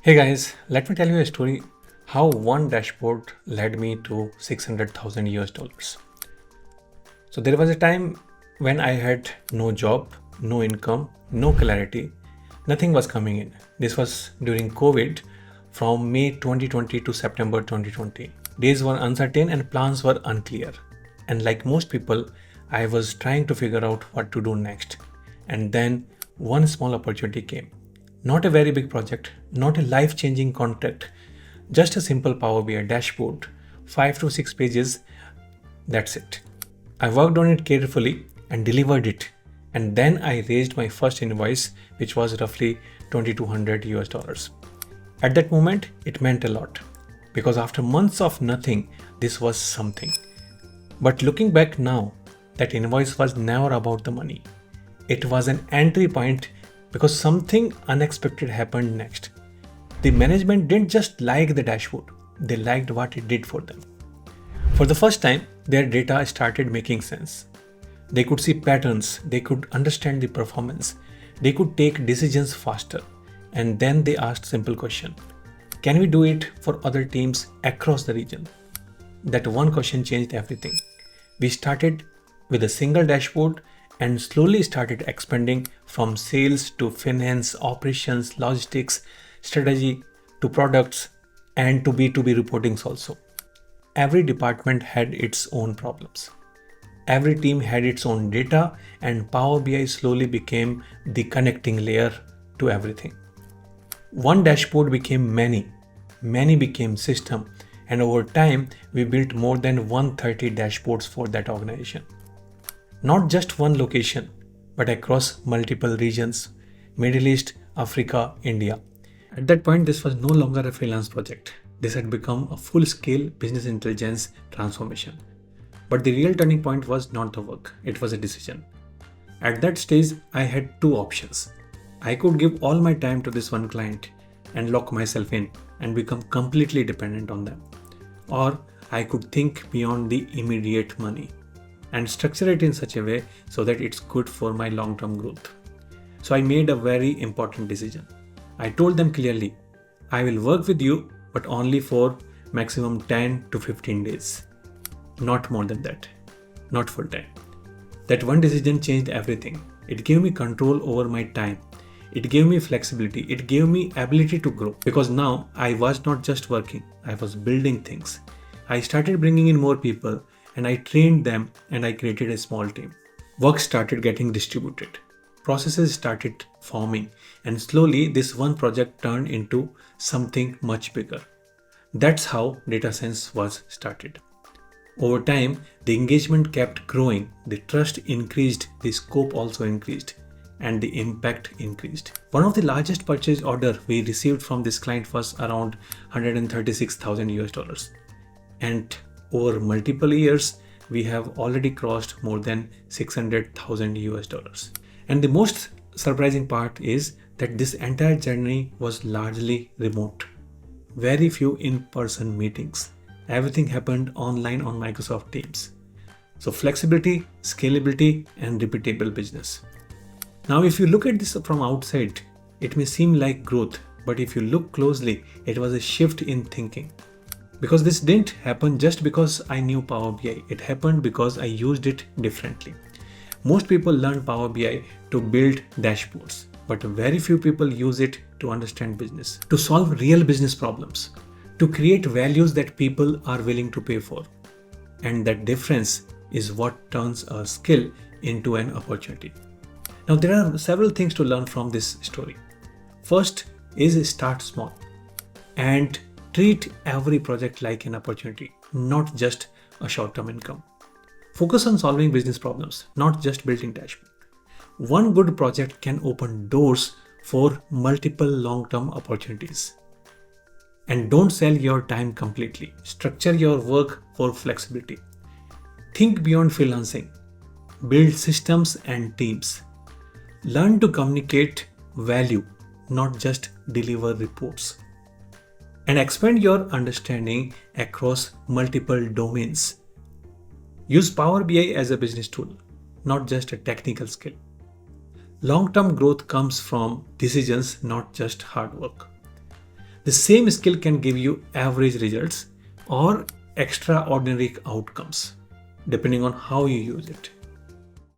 Hey guys, let me tell you a story how one dashboard led me to 600,000 US dollars. So there was a time when I had no job, no income, no clarity, nothing was coming in. This was during COVID from May 2020 to September 2020. Days were uncertain and plans were unclear. And like most people, I was trying to figure out what to do next. And then one small opportunity came. Not a very big project, not a life changing contract, just a simple Power BI dashboard, 5 to 6 pages, that's it. I worked on it carefully and delivered it. And then I raised my first invoice, which was roughly 2200 US dollars. At that moment, it meant a lot because after months of nothing, this was something. But looking back now, that invoice was never about the money. It was an entry point because something unexpected happened next. The management didn't just like the dashboard, they liked what it did for them. For the first time, their data started making sense. They could see patterns, they could understand the performance, they could take decisions faster. And then they asked simple question. Can we do it for other teams across the region? That one question changed everything. We started with a single dashboard and slowly started expanding from sales to finance, operations, logistics, strategy to products and to B2B reportings also. Every department had its own problems. Every team had its own data and Power BI slowly became the connecting layer to everything. One dashboard became many became system, and over time we built more than 130 dashboards for that organization. Not just one location, but across multiple regions, Middle East, Africa, India. At that point, this was no longer a freelance project. This had become a full-scale business intelligence transformation. But the real turning point was not the work, it was a decision. At that stage, I had two options. I could give all my time to this one client and lock myself in and become completely dependent on them. Or I could think beyond the immediate money and structure it in such a way so that it's good for my long-term growth. So I made a very important decision. I told them clearly, I will work with you, but only for maximum 10 to 15 days. Not more than that. Not full time. That one decision changed everything. It gave me control over my time. It gave me flexibility. It gave me ability to grow because now I was not just working. I was building things. I started bringing in more people and I trained them and I created a small team. Work started getting distributed. Processes started forming and slowly this one project turned into something much bigger. That's how data science was started. Over time, the engagement kept growing, the trust increased, the scope also increased, and the impact increased. One of the largest purchase order we received from this client was around 136,000 US dollars. And over multiple years, we have already crossed more than 600,000 US dollars. And the most surprising part is that this entire journey was largely remote. Very few in-person meetings. Everything happened online on Microsoft Teams. So flexibility, scalability, and repeatable business. Now, if you look at this from outside, it may seem like growth, but if you look closely, it was a shift in thinking. Because this didn't happen just because I knew Power BI. It happened because I used it differently. Most people learn Power BI to build dashboards, but very few people use it to understand business, to solve real business problems, to create values that people are willing to pay for. And that difference is what turns a skill into an opportunity. Now, there are several things to learn from this story. First is start small and treat every project like an opportunity, not just a short-term income. Focus on solving business problems, not just building dashboards. One good project can open doors for multiple long-term opportunities. And don't sell your time completely. Structure your work for flexibility. Think beyond freelancing. Build systems and teams. Learn to communicate value, not just deliver reports. And expand your understanding across multiple domains. Use Power BI as a business tool, not just a technical skill. Long-term growth comes from decisions, not just hard work. The same skill can give you average results or extraordinary outcomes depending on how you use it.